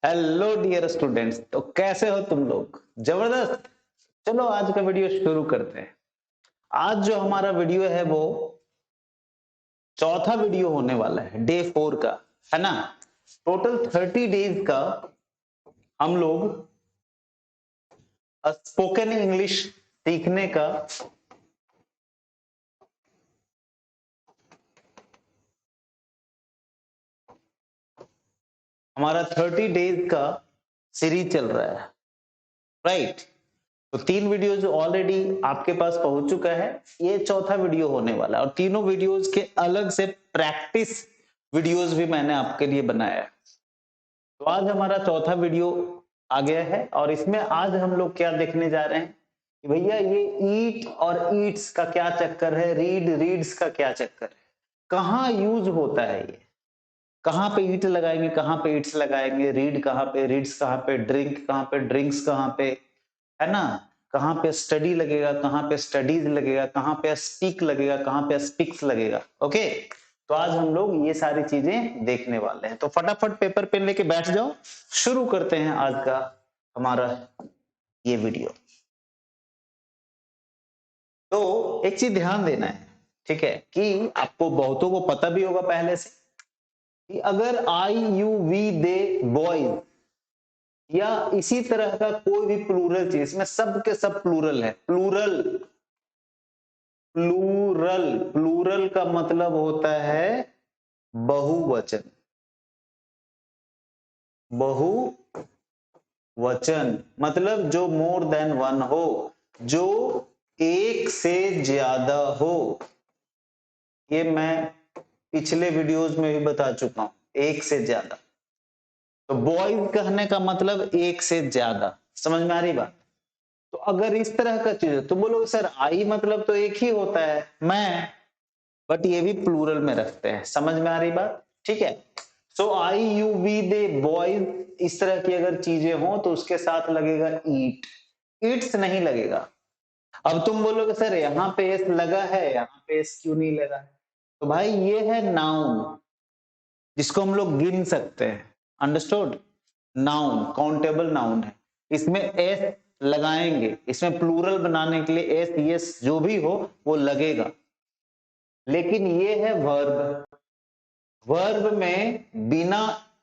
Hello dear students, तो कैसे हो तुम लोग? जबरदस्त। चलो आज का वीडियो शुरू करते हैं। आज जो हमारा वीडियो है वो चौथा वीडियो होने वाला है, डे 4 का, है ना। टोटल 30 डेज का हम लोग स्पोकन इंग्लिश सीखने का हमारा 30 डेज का सीरीज चल रहा है, राइट। तो 3 वीडियोज ऑलरेडी आपके पास पहुंच चुका है, ये चौथा वीडियो होने वाला है और तीनों वीडियोज के अलग से प्रैक्टिस वीडियोज भी मैंने आपके लिए बनाया है। तो आज हमारा चौथा वीडियो आ गया है और इसमें आज हम लोग क्या देखने जा रहे हैं कि भैया ये ईट और ईट्स का क्या चक्कर है, रीड रीड्स का क्या चक्कर है, कहाँ यूज होता है ये, कहाँ पे ईट लगाएंगे, कहाँ पे ईट्स लगाएंगे, रीड कहाँ पे, रीड्स कहाँ पे, ड्रिंक कहाँ पे, ड्रिंक्स कहाँ पे, है ना। कहाँ पे स्टडी लगेगा, कहाँ पे स्टडीज लगेगा, कहाँ पे स्पीक लगेगा, कहाँ पे स्पीक्स लगेगा। ओके, तो आज हम लोग ये सारी चीजें देखने वाले हैं। तो फटाफट पेपर पेन लेके बैठ जाओ, शुरू करते हैं आज का हमारा ये वीडियो। तो एक चीज ध्यान देना है, ठीक है, कि आपको बहुतों को पता भी होगा पहले से कि अगर आई यू वी दे बॉयज या इसी तरह का कोई भी प्लूरल चीज, इसमें सब के सब प्लूरल है। प्लूरल प्लूरल प्लूरल का मतलब होता है बहुवचन। बहुवचन मतलब जो मोर देन वन हो, जो एक से ज्यादा हो। ये मैं पिछले वीडियोस में भी बता चुका हूं, एक से ज्यादा। तो बॉयज कहने का मतलब एक से ज्यादा, समझ में आ रही बात। तो अगर इस तरह का चीज है तो बोलोगे सर आई मतलब तो एक ही होता है, मैं, बट ये भी प्लूरल में रखते हैं। समझ में आ रही बात, ठीक है। सो आई यू वी दे बॉयज, इस तरह की अगर चीजें हो तो उसके साथ लगेगा ईट, ईट्स नहीं लगेगा। अब तुम बोलोगे सर यहाँ पे एस लगा है, यहाँ पे एस क्यों नहीं लगा है? तो भाई ये है नाउन, जिसको हम लोग गिन सकते हैं। अंडरस्टूड? नाउन काउंटेबल नाउन है, इसमें एस लगाएंगे, इसमें प्लूरल बनाने के लिए एस यस जो भी हो वो लगेगा। लेकिन ये है वर्ब, वर्ब में बिना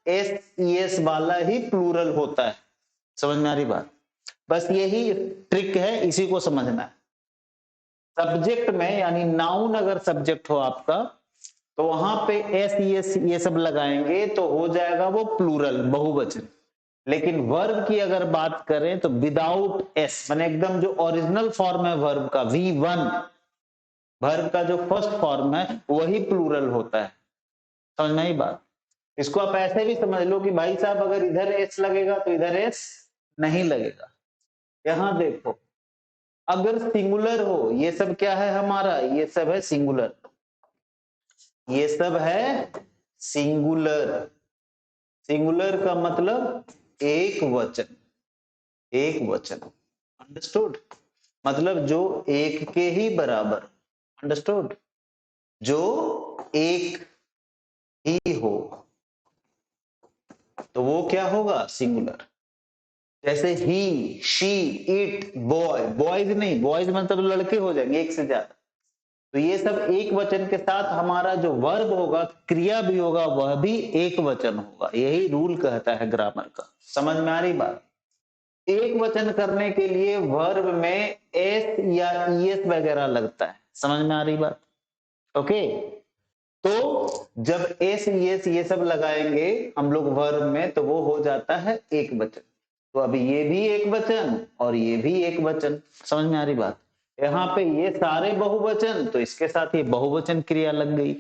एस ईएस वाला ही प्लूरल होता है। समझ में आ रही बात? बस यही ट्रिक है, इसी को समझना है। सब्जेक्ट में यानी नाउन अगर सब्जेक्ट हो आपका तो वहां पे एस ईएस ये सब लगाएंगे तो हो जाएगा वो प्लूरल, बहुवचन। लेकिन वर्ब की अगर बात करें तो विदाउट एस, माने एकदम जो ओरिजिनल फॉर्म है वर्ब का, V1 वर्ब का जो फर्स्ट फॉर्म है वही प्लूरल होता है। समझ में आई बात? इसको आप ऐसे भी समझ लो कि भाई साहब अगर इधर एस लगेगा तो इधर एस नहीं लगेगा। यहां देखो, अगर सिंगुलर हो, ये सब क्या है हमारा, ये सब है सिंगुलर, ये सब है सिंगुलर। सिंगुलर का मतलब एक वचन, एक वचन। अंडरस्टूड? मतलब जो एक के ही बराबर। अंडरस्टूड? जो एक ही हो तो वो क्या होगा, सिंगुलर। जैसे ही, शी, इट, बॉय, बॉयज नहीं, बॉयज मतलब लड़के हो जाएंगे एक से ज्यादा। तो ये सब एक वचन के साथ हमारा जो वर्ब होगा, क्रिया भी होगा, वह भी एक वचन होगा। यही रूल कहता है ग्रामर का। समझ में आ रही बात? एक वचन करने के लिए वर्ब में एस या ईएस वगैरह लगता है। समझ में आ रही बात? ओके, तो जब एस ईएस ये सब लगाएंगे हम लोग वर्ब में तो वो हो जाता है एक वचन। तो अभी ये भी एक वचन और ये भी एक वचन। समझ में आ रही बात? यहाँ पे ये सारे बहुवचन तो इसके साथ ये बहुवचन क्रिया लग गई।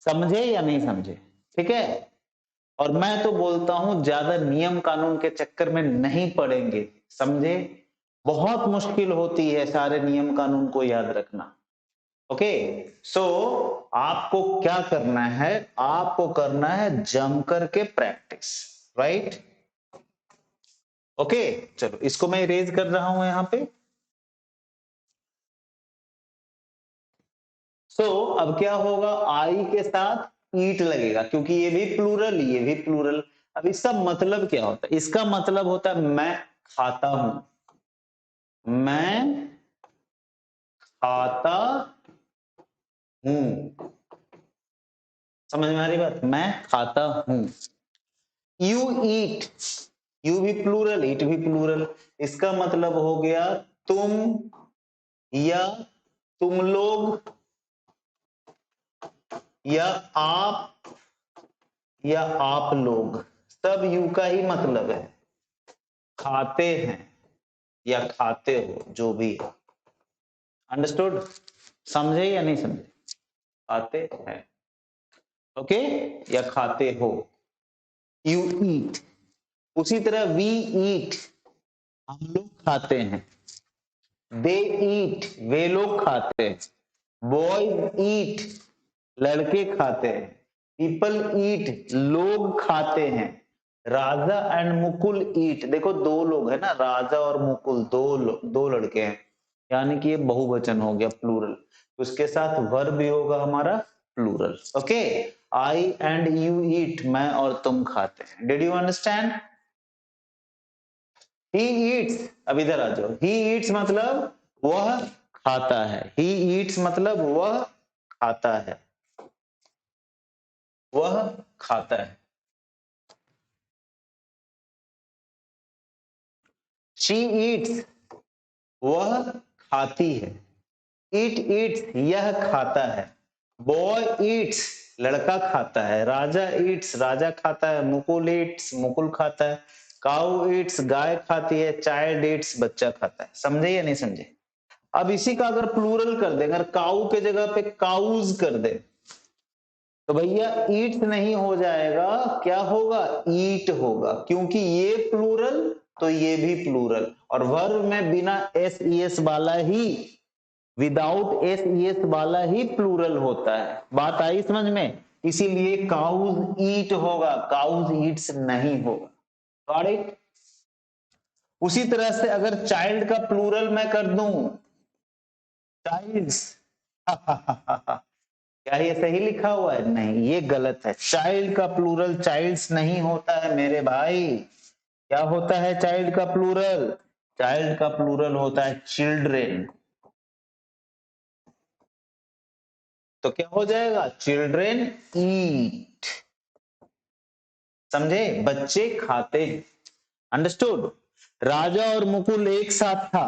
समझे या नहीं समझे? ठीक है। और मैं तो बोलता हूं ज्यादा नियम कानून के चक्कर में नहीं पड़ेंगे, समझे। बहुत मुश्किल होती है सारे नियम कानून को याद रखना। ओके, सो आपको क्या करना है, आपको करना है जम करके प्रैक्टिस, राइट। ओके, चलो इसको मैं इरेज कर रहा हूं यहां पे। सो अब क्या होगा, आई के साथ ईट लगेगा क्योंकि ये भी प्लूरल, ये भी प्लूरल। अब इसका मतलब क्या होता है? इसका मतलब होता है मैं खाता हूं, मैं खाता हूं। समझ में आ रही बात? मैं खाता हूं। यू ईट, यू भी प्लूरल, ईट भी प्लूरल। इसका मतलब हो गया तुम या तुम लोग या आप या आप लोग, सब यू का ही मतलब है। खाते हैं या खाते हो, जो भी है। अंडरस्टूड? समझे या नहीं समझे? खाते हैं, ओके, या खाते हो। You eat. उसी तरह वी ईट, हम लोग खाते हैं। दे ईट, वे लोग खाते हैं। बॉयज ईट, लड़के खाते हैं। पीपल ईट, लोग खाते हैं। राजा एंड मुकुल ईट, देखो दो लोग है ना, राजा और मुकुल, दो लड़के हैं, यानी कि ये बहुवचन हो गया, प्लूरल। उसके साथ वर्ब भी होगा हमारा plural. Okay, I and you eat, मैं और तुम खाते हैं। Did you understand? He eats, अब इधर आ जाओ। ही ईट्स मतलब वह खाता है। ही ईट्स मतलब वह खाता है, वह खाता है। शी ईट्स, वह खाती है। इट ईट्स, यह खाता है। बॉय ईट्स, लड़का खाता है। राजा ईट्स, राजा खाता है। मुकुल ईट्स, मुकुल खाता है। काऊ ईट्स, गाय खाती है। चाइल्ड ईट्स, बच्चा खाता है। समझे या नहीं समझे? अब इसी का अगर प्लूरल कर दे, अगर काऊ के जगह पे काउज कर दे, तो भैया ईट नहीं हो जाएगा, क्या होगा? ईट होगा, क्योंकि ये प्लूरल तो ये भी प्लूरल, और वर्ब में बिना एस ई एस वाला ही, विदाउट एस ई एस वाला ही प्लूरल होता है। बात आई समझ में? इसीलिए काउज ईट होगा, काउज ईट्स नहीं होगा। Got it? उसी तरह से अगर चाइल्ड का प्लूरल मैं कर दूं, चाइल्ड्स, क्या ये सही लिखा हुआ है? नहीं, ये गलत है। चाइल्ड का प्लूरल चाइल्ड्स नहीं होता है मेरे भाई। क्या होता है चाइल्ड का प्लूरल? चाइल्ड का प्लूरल होता है चिल्ड्रेन। तो क्या हो जाएगा? चिल्ड्रेन ईट। समझे? बच्चे खाते हैं। अंडरस्टूड? राजा और मुकुल एक साथ था,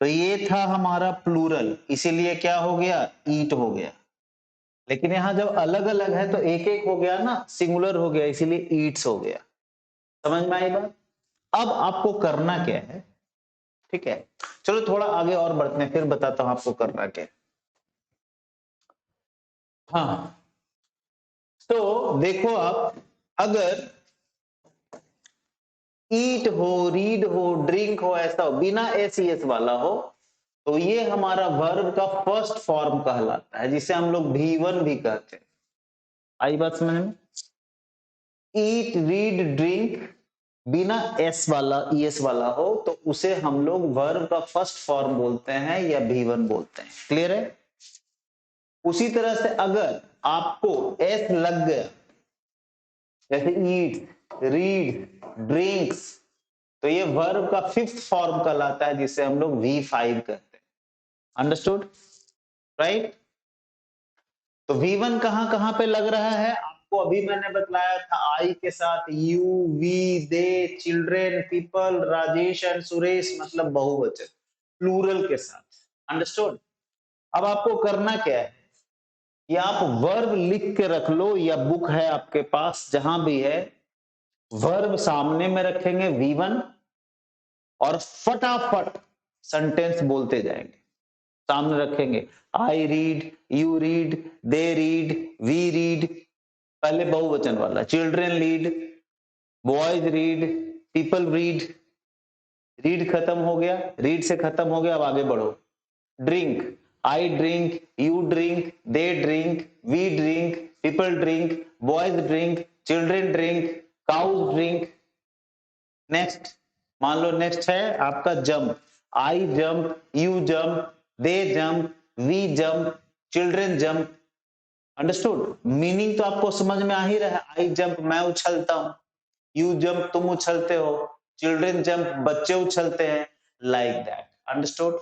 तो ये था हमारा प्लूरल, इसीलिए क्या हो गया? ईट हो गया। लेकिन यहां जब अलग अलग है तो एक एक हो गया ना, सिंगुलर हो गया, इसीलिए ईट्स हो गया। समझ में आई बात? अब आपको करना क्या है, ठीक है? चलो थोड़ा आगे और बढ़ते हैं, फिर बताता हूं आपको करना क्या है। हाँ, तो देखो आप, अगर ईट हो, रीड हो, ड्रिंक हो, ऐसा हो, बिना एस ई एस वाला हो, तो ये हमारा वर्ब का फर्स्ट फॉर्म कहलाता है, जिसे हम लोग V1 भी कहते हैं। आई बात समझ में? ईट, रीड, ड्रिंक बिना एस वाला, ई एस वाला हो, तो उसे हम लोग वर्ब का फर्स्ट फॉर्म बोलते हैं या V1 बोलते हैं। क्लियर है? उसी तरह से अगर आपको एस लग गया, जैसे ईट, रीड, ड्रिंक्स, तो ये वर्ब का फिफ्थ फॉर्म कहलाता है, जिसे हम लोग V5 कहते हैं। अंडरस्टूड? राइट? तो V1 कहां कहां पे लग रहा है आपको? अभी मैंने बतलाया था, आई के साथ you, we, they, children, people, Rajesh and Suresh, मतलब बहुवचन, प्लूरल के साथ। अंडरस्टूड? अब आपको करना क्या है कि आप वर्ब लिख के रख लो, या बुक है आपके पास, जहां भी है, वर्ब सामने में रखेंगे V1, और फटाफट सेंटेंस बोलते जाएंगे। सामने रखेंगे, I read, you read, they read, we read, पहले बहुवचन वाला। Children read, boys read, people read, read खत्म हो गया, रीड से खत्म हो गया, अब आगे बढ़ो। Drink, I drink, you drink, they drink, we drink, people drink, boys drink, children drink, cows drink. Next, मान लो नेक्स्ट है आपका jump, I jump, you jump, they jump, we jump, children jump. Understood? Meaning तो आपको समझ में आ ही रहा है। आई जंप, मैं उछलता हूं। यू जंप तुम उछलते हो, चिल्ड्रन जंप बच्चे उछलते हैं, लाइक दैट, अंडरस्टूड।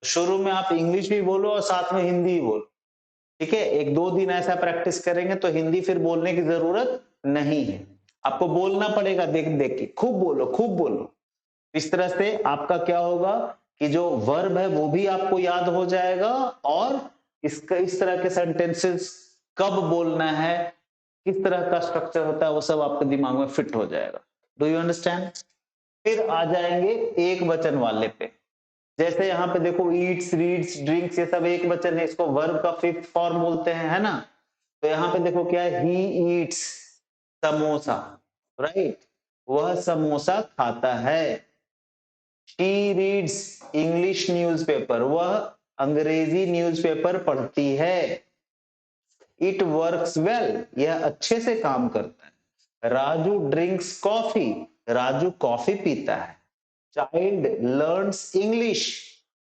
शुरू में आप इंग्लिश भी बोलो और साथ में हिंदी भी बोलो, ठीक है। एक दो दिन ऐसा प्रैक्टिस करेंगे तो हिंदी फिर बोलने की जरूरत नहीं है, आपको बोलना पड़ेगा देख देख के, खूब बोलो खूब बोलो। इस तरह से आपका क्या होगा कि जो वर्ब है वो भी आपको याद हो जाएगा, और इसका इस तरह के सेंटेंसेस कब बोलना है, किस तरह का स्ट्रक्चर होता है, वो सब आपके दिमाग में फिट हो जाएगा। Do you understand? फिर आ जाएंगे एक वचन वाले पे। जैसे यहाँ पे देखो ईट्स, रीड्स, ड्रिंक्स, ये सब एक वचन है, इसको वर्ब का फिफ्थ फॉर्म बोलते हैं, है ना। तो यहाँ पे देखो क्या है, ही ईट्स समोसा, राइट, वह समोसा खाता है। शी रीड्स इंग्लिश न्यूज़पेपर, वह अंग्रेजी न्यूज़पेपर पढ़ती है। इट वर्क्स वेल, यह अच्छे से काम करता है। Raju drinks coffee, Raju coffee पीता है। चाइल्ड लर्न्स इंग्लिश,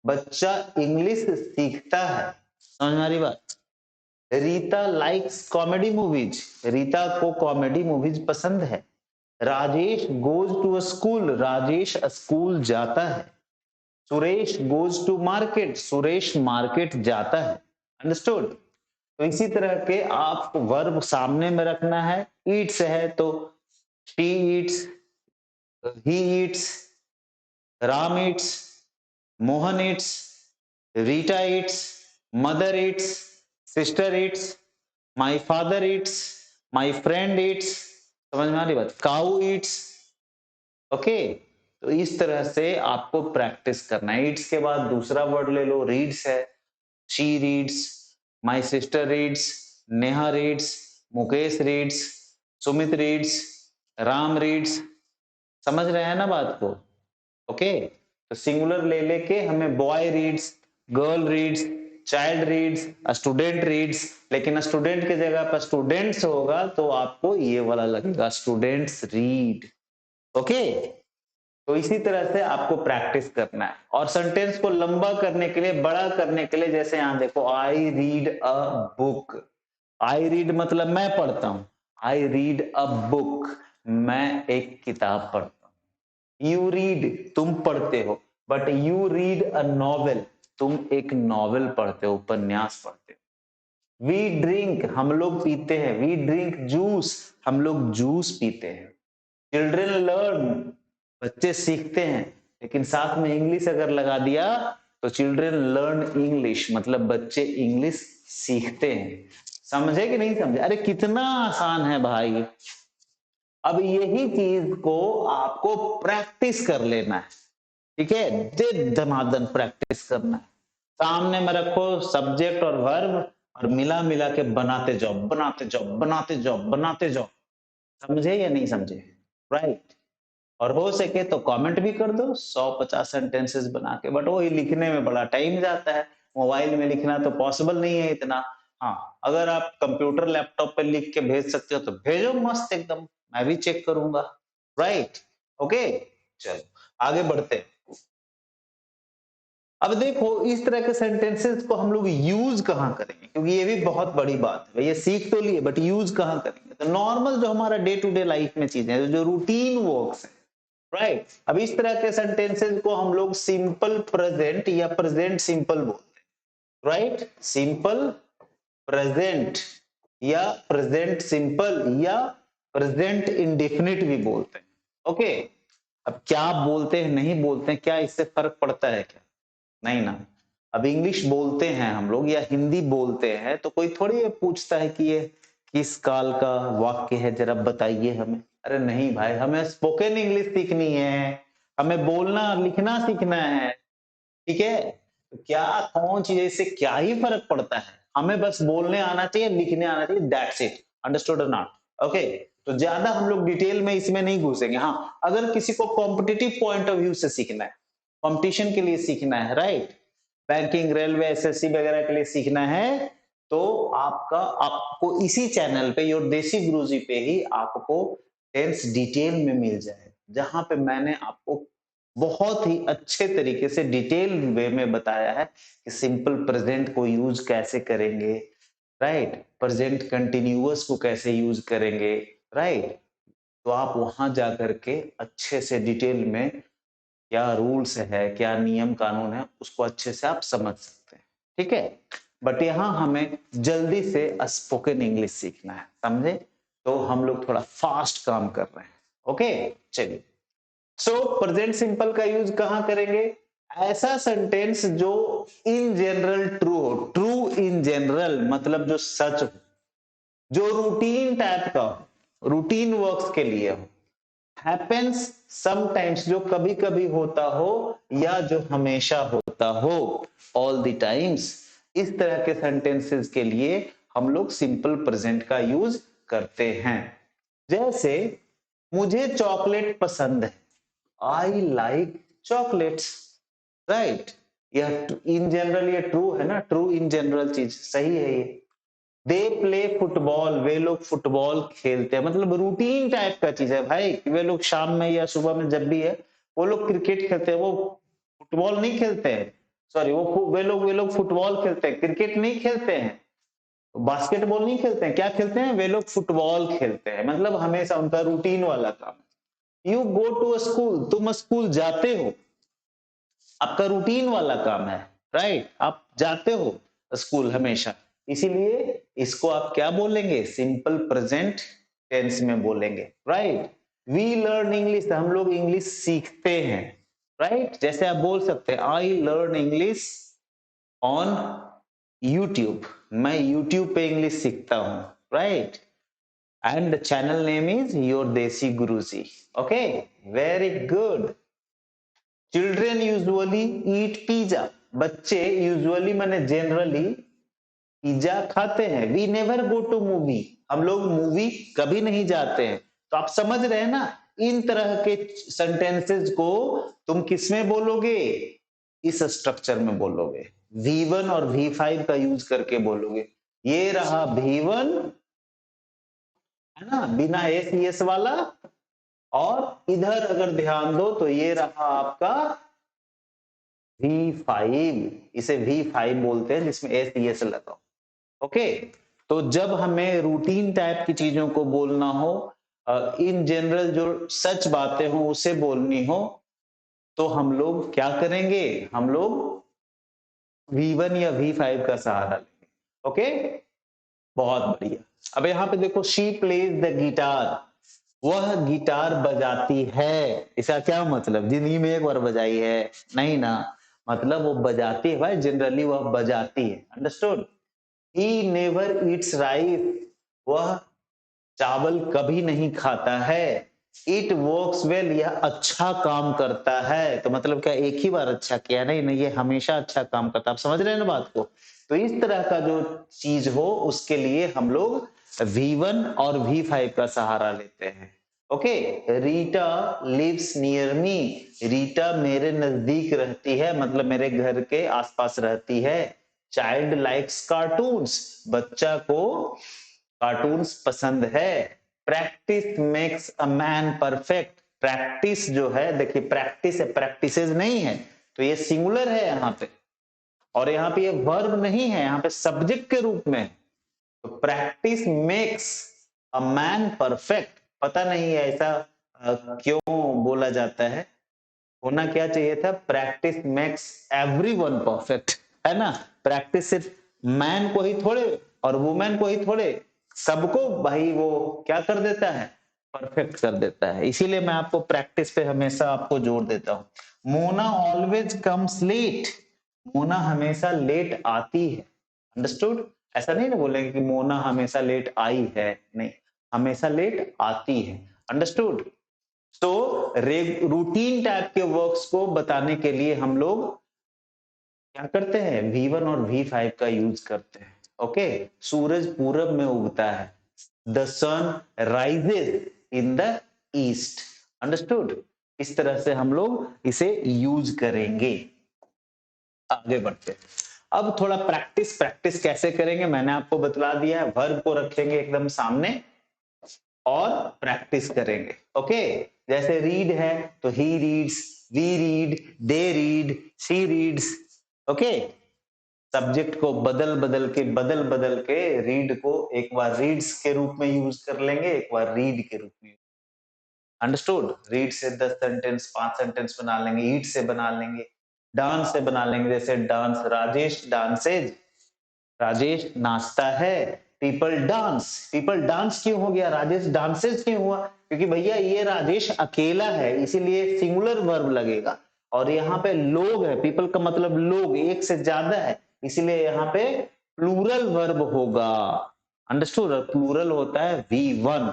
बच्चा इंग्लिश सीखता है। समझ में आ रही बात? Rita likes comedy movies, Rita को कॉमेडी मूवीज पसंद है। Rajesh goes to school, Rajesh school जाता है। Suresh goes to market, Suresh market जाता है। अंडरस्टूड? तो इसी तरह के आपको वर्ब सामने में रखना है। ईट्स है तो she Yeats, he eats, Ram Yeats, Mohan Yeats, Rita Yeats, mother Yeats, sister Yeats, my father Yeats, my friend Yeats. समझ में आ रही बात? काऊ ईट्स। ओके, तो इस तरह से आपको प्रैक्टिस करना है। ईट्स के बाद दूसरा वर्ड ले लो, रीड्स है। She reads, my sister reads, Neha reads, Mukesh reads, Sumit reads, Ram reads. समझ रहे हैं ना बात को? ओके, तो सिंगुलर ले लेके हमें boy reads, girl reads, child reads, student reads, लेकिन स्टूडेंट की जगह पर स्टूडेंट्स होगा तो आपको ये वाला लगेगा, स्टूडेंट्स रीड। ओके, तो इसी तरह से आपको प्रैक्टिस करना है। और सेंटेंस को लंबा करने के लिए, बड़ा करने के लिए, जैसे यहां देखो, I read a book. I read मतलब मैं पढ़ता हूं, आई रीड अ बुक, मैं एक किताब पढ़ता हूं। यू रीड तुम पढ़ते हो, but you read a novel, तुम एक नॉवेल पढ़ते हो, उपन्यास पढ़ते हो। वी ड्रिंक हम लोग पीते हैं, वी ड्रिंक जूस, हम लोग जूस पीते हैं। चिल्ड्रन लर्न बच्चे सीखते हैं, लेकिन साथ में इंग्लिश अगर लगा दिया तो चिल्ड्रन लर्न इंग्लिश मतलब बच्चे इंग्लिश सीखते हैं। समझे कि नहीं समझे? अरे कितना आसान है भाई। अब यही चीज को आपको प्रैक्टिस कर लेना है, ठीक है, दे धनादन प्रैक्टिस करना है। सामने में रखो सब्जेक्ट और वर्ब, और मिला मिला के बनाते जाओ बनाते जाओ बनाते जाओ बनाते जाओ। समझे या नहीं समझे? राइट। और हो सके तो कमेंट भी कर दो 100-50 सेंटेंसेस बना के, बट वही लिखने में बड़ा टाइम जाता है, मोबाइल में लिखना तो पॉसिबल नहीं है इतना। हाँ, अगर आप कंप्यूटर लैपटॉप पे लिख के भेज सकते हो तो भेजो, मस्त एकदम, मैं भी चेक करूंगा। राइट, ओके, चलो आगे बढ़ते हैं। अब देखो इस तरह के सेंटेंसेस को हम लोग यूज कहां करेंगे, क्योंकि ये भी बहुत बड़ी बात है। ये सीख तो लिए बट यूज कहां करेंगे? तो नॉर्मल जो हमारा डे टू डे लाइफ में चीजें हैं, जो रूटीन वर्क्स है, राइट। अब इस तरह के सेंटेंसेस को हम लोग सिंपल प्रेजेंट या प्रेजेंट सिंपल बोलते हैं, राइट। सिंपल प्रेजेंट या प्रेजेंट सिंपल या प्रेजेंट इंडेफिनिट भी बोलते हैं। ओके, अब क्या बोलते हैं नहीं बोलते हैं, क्या इससे फर्क पड़ता है क्या? नहीं ना। अब इंग्लिश बोलते हैं हम लोग या हिंदी बोलते हैं तो कोई थोड़ी ये पूछता है कि ये किस काल का वाक्य है, जरा बताइए हमें। अरे नहीं भाई, हमें स्पोकन इंग्लिश सीखनी है, हमें बोलना लिखना सीखना है, ठीक है। तो क्या कौन चीज है, इससे क्या ही फर्क पड़ता है? हमें बस बोलने आना चाहिए, लिखने आना चाहिए, दैट्स इट। अंडरस्टूड और नॉट? ओके, तो ज्यादा हम लोग डिटेल में इसमें नहीं घुसेंगे। हाँ, अगर किसी को कॉम्पिटिटिव पॉइंट ऑफ व्यू से सीखना है, कंपटीशन के लिए सीखना है, राइट, बैंकिंग, रेलवे, एसएससी वगैरह के लिए सीखना है, तो आपको इसी चैनल पे, योर देसी गुरुजी पे ही आपको टेंस डिटेल में मिल जाए, जहां पे मैंने आपको बहुत ही अच्छे तरीके से डिटेल वे में बताया है कि सिंपल प्रेजेंट को यूज कैसे करेंगे, राइट, प्रेजेंट कंटिन्यूअस को कैसे यूज करेंगे, राइट, तो आप वहां जा करके अच्छे से डिटेल में क्या रूल्स है, क्या नियम कानून है, उसको अच्छे से आप समझ सकते हैं। ठीक है, बट यहाँ हमें जल्दी से स्पोकन इंग्लिश सीखना है, समझे? तो हम लोग थोड़ा फास्ट काम कर रहे हैं। ओके, चलिए। सो प्रेजेंट सिंपल का यूज कहां करेंगे? ऐसा सेंटेंस जो इन जनरल ट्रू हो। ट्रू इन जनरल मतलब जो सच हो, जो रूटीन टाइप का हो, रूटीन वर्क्स के लिए हो। हैपेंस समटाइम्स जो कभी कभी होता हो, या जो हमेशा होता हो, ऑल द टाइम्स। इस तरह के सेंटेंसेस के लिए हम लोग सिंपल प्रेजेंट का यूज करते हैं। जैसे मुझे चॉकलेट पसंद है, आई लाइक चॉकलेट्स, राइट? यह इन जनरल, ये ट्रू है ना, ट्रू इन जनरल चीज सही है ये। दे प्ले फुटबॉल, वे लोग फुटबॉल खेलते हैं, मतलब रूटीन टाइप का चीज है भाई। वे लोग शाम में या सुबह में जब भी है, वो लोग क्रिकेट खेलते हैं, वो फुटबॉल नहीं खेलते हैं। सॉरी, वे लोग फुटबॉल खेलते हैं, क्रिकेट नहीं खेलते हैं, बास्केटबॉल नहीं खेलते हैं। क्या खेलते हैं? वे लोग फुटबॉल खेलते हैं, मतलब हमेशा उनका रूटीन वाला काम। यू गो टू स्कूल, तुम स्कूल जाते हो, आपका रूटीन वाला काम है, राइट? आप जाते हो स्कूल हमेशा, इसीलिए इसको आप क्या बोलेंगे? सिंपल प्रेजेंट टेंस में बोलेंगे, राइट? वी लर्न इंग्लिश, हम लोग इंग्लिश सीखते हैं, राइट? जैसे आप बोल सकते हैं I learn English on YouTube, मैं यूट्यूब पे इंग्लिश सीखता हूं, right? And the channel name is your Desi Guruji. Okay, very good. Children usually eat pizza, बच्चे यूजुअली माने जनरली पिज्जा खाते हैं। We never go to movie, हम लोग मूवी कभी नहीं जाते हैं। तो आप समझ रहे हैं ना, इन तरह के सेंटेंसेस को तुम किसमें बोलोगे? इस स्ट्रक्चर में बोलोगे, V1 और V5 का यूज करके बोलोगे। ये रहा V1, है ना, बिना एस वाला। और इधर अगर ध्यान दो तो ये रहा आपका V5, इसे V5 बोलते हैं, जिसमें एस लगा हो। ओके, तो जब हमें रूटीन टाइप की चीजों को बोलना हो, इन जनरल जो सच बातें हो उसे बोलनी हो, तो हम लोग क्या करेंगे? हम लोग V1 या V5 का सहारा लेंगे। ओके, बहुत बढ़िया। अब यहाँ पे देखो, शी प्लेज द गिटार, वह गिटार बजाती है। इसका क्या मतलब? जिंदगी में एक बार बजाई है? नहीं ना, मतलब वो बजाती है भाई, जनरली वह बजाती है। Understood? He never Yeats rice, वह चावल कभी नहीं खाता है। इट वर्क्स वेल, यह अच्छा काम करता है। तो मतलब क्या एक ही बार अच्छा किया? नहीं नहीं, ये हमेशा अच्छा काम करता है। आप समझ रहे हैं ना बात को? तो इस तरह का जो चीज हो, उसके लिए हम लोग V1 और V5 का सहारा लेते हैं। Okay, Rita lives near me, Rita मेरे नजदीक रहती है, मतलब मेरे घर के आसपास रहती है। चाइल्ड लाइक्स कार्टून्स, बच्चा को कार्टून्स पसंद है। Practice makes a man perfect, practice जो है, देखिए प्रैक्टिस है, प्रैक्टिसेस नहीं है, तो ये सिंगुलर है यहाँ पे, और यहाँ पे ये वर्ब नहीं है, यहाँ पे सब्जेक्ट के रूप में। तो practice makes a man perfect, पता नहीं है ऐसा क्यों बोला जाता है, होना क्या चाहिए था? प्रैक्टिस मेक्स एवरीवन परफेक्ट, है ना? प्रैक्टिस सिर्फ मैन को ही थोड़े और वुमेन को ही थोड़े, सबको भाई वो क्या कर देता है? परफेक्ट कर देता है। इसीलिए मैं आपको प्रैक्टिस पे हमेशा आपको जोर देता हूं। Mona always comes late, Mona हमेशा लेट आती है। अंडरस्टूड? ऐसा नहीं ना बोलेंगे कि मोना हमेशा लेट आई है, नहीं, हमेशा लेट आती है। अंडरस्टूड? तो रूटीन टाइप के वर्क्स को बताने के लिए हम लोग क्या करते हैं? V1 और V5 का यूज करते हैं। ओके, सूरज पूरब में उगता है, the sun rises in the east. Understood? इस तरह से हम लोग इसे यूज करेंगे। आगे बढ़ते हैं। अब थोड़ा प्रैक्टिस, प्रैक्टिस कैसे करेंगे मैंने आपको बतला दिया है। वर्ब को रखेंगे एकदम सामने और प्रैक्टिस करेंगे। ओके, जैसे रीड है तो he reads, we read, they read, she reads. Okay, subject को बदल बदल के रीड को एक बार रीड्स के रूप में यूज कर लेंगे, एक बार रीड के रूप में। अंडरस्टूड? रीड से 10 सेंटेंस 5 सेंटेंस बना लेंगे, ईट से बना लेंगे, डांस से बना लेंगे, जैसे डांस, राजेश डांसेज, राजेश नाचता है, पीपल डांस क्यों हो गया, राजेश डांसेस क्यों हुआ, क्योंकि भैया ये राजेश अकेला है इसीलिए सिंगुलर वर्ब लगेगा, और यहाँ पे लोग है, पीपल का मतलब लोग, एक से ज्यादा है, इसीलिए यहाँ पे प्लूरल वर्ब होगा। अंडरस्टूड? प्लूरल होता है V1,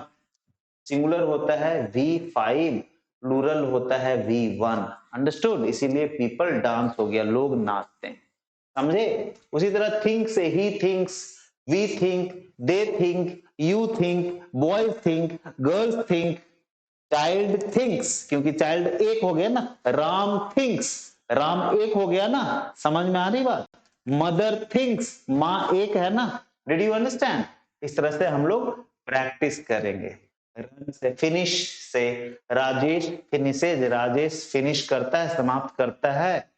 सिंगुलर होता है V5, प्लूरल होता है V1। अंडरस्टूड? इसीलिए पीपल डांस हो गया, लोग नाचते हैं, समझे? उसी तरह थिंक से he thinks, we think, they think, you think, boys think, girls think, child thinks, क्योंकि चाइल्ड एक हो गया ना, राम थिंक्स, राम एक हो गया ना, समझ में आ रही बात? मदर थिंक्स, माँ एक है ना, डिड यू अंडरस्टैंड? इस तरह से हम लोग प्रैक्टिस करेंगे। रन से, फिनिश से, राजेश फिनिशेज, राजेश फिनिश करता है, समाप्त करता है,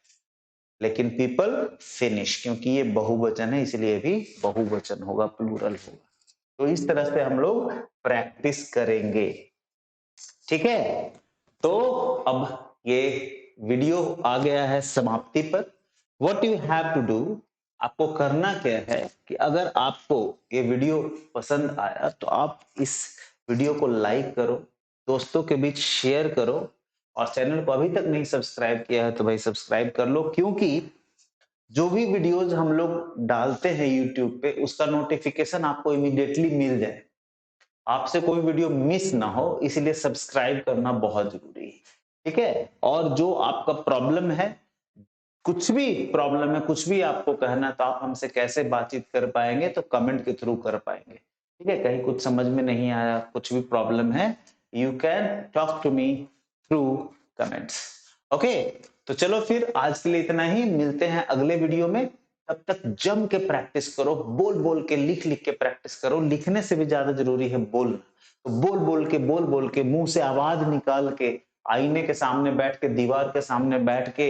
लेकिन पीपल फिनिश, क्योंकि ये बहुवचन है इसलिए भी बहुवचन होगा, प्लूरल होगा। तो इस तरह से हम लोग प्रैक्टिस करेंगे, ठीक है? तो अब ये वीडियो आ गया है समाप्ति पर। What you have to do, आपको करना क्या है कि अगर आपको ये वीडियो पसंद आया तो आप इस वीडियो को लाइक करो, दोस्तों के बीच शेयर करो, और चैनल को अभी तक नहीं सब्सक्राइब किया है तो भाई सब्सक्राइब कर लो, क्योंकि जो भी वीडियोज हम लोग डालते हैं यूट्यूब पे उसका नोटिफिकेशन आपको इमीडिएटली मिल जाए, आपसे कोई वीडियो मिस ना हो, इसलिए सब्सक्राइब करना बहुत जरूरी है, ठीक है? और जो आपका प्रॉब्लम है, कुछ भी प्रॉब्लम है, कुछ भी आपको कहना है, तो आप हमसे कैसे बातचीत कर पाएंगे, तो कमेंट के थ्रू कर पाएंगे, ठीक है? कहीं कुछ समझ में नहीं आया, कुछ भी प्रॉब्लम है, you can talk to me through comments, okay? तो चलो फिर आज के लिए इतना ही, मिलते हैं अगले वीडियो में, तब तक जम के प्रैक्टिस करो, बोल बोल के, लिख लिख के प्रैक्टिस करो, लिखने से भी ज्यादा जरूरी है बोलना, तो बोल बोल के मुंह से आवाज निकाल के, आईने के सामने बैठ के, दीवार के सामने बैठ के,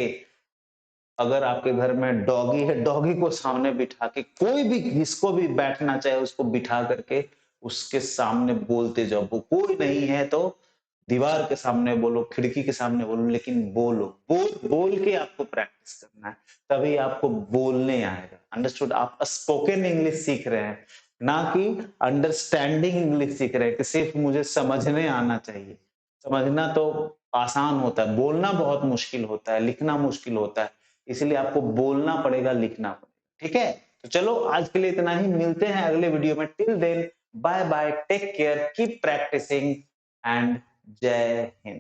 अगर आपके घर में डॉगी है, डॉगी को सामने बिठा के, कोई भी जिसको भी बैठना चाहे उसको बिठा करके उसके सामने बोलते जाओ, वो कोई नहीं है तो दीवार के सामने बोलो, खिड़की के सामने बोलो, लेकिन बोलो, बोल बोल के आपको प्रैक्टिस करना है, तभी आपको बोलने आएगा। अंडरस्टूड? आप स्पोकन इंग्लिश सीख रहे हैं, ना कि अंडरस्टैंडिंग इंग्लिश सीख रहे हैं कि सिर्फ मुझे समझने आना चाहिए। समझना तो आसान होता है, बोलना बहुत मुश्किल होता है, लिखना मुश्किल होता है, इसलिए आपको बोलना पड़ेगा, लिखना पड़ेगा, ठीक है? तो चलो आज के लिए इतना ही, मिलते हैं अगले वीडियो में, till then bye bye, take care, keep practising, and जय हिंद।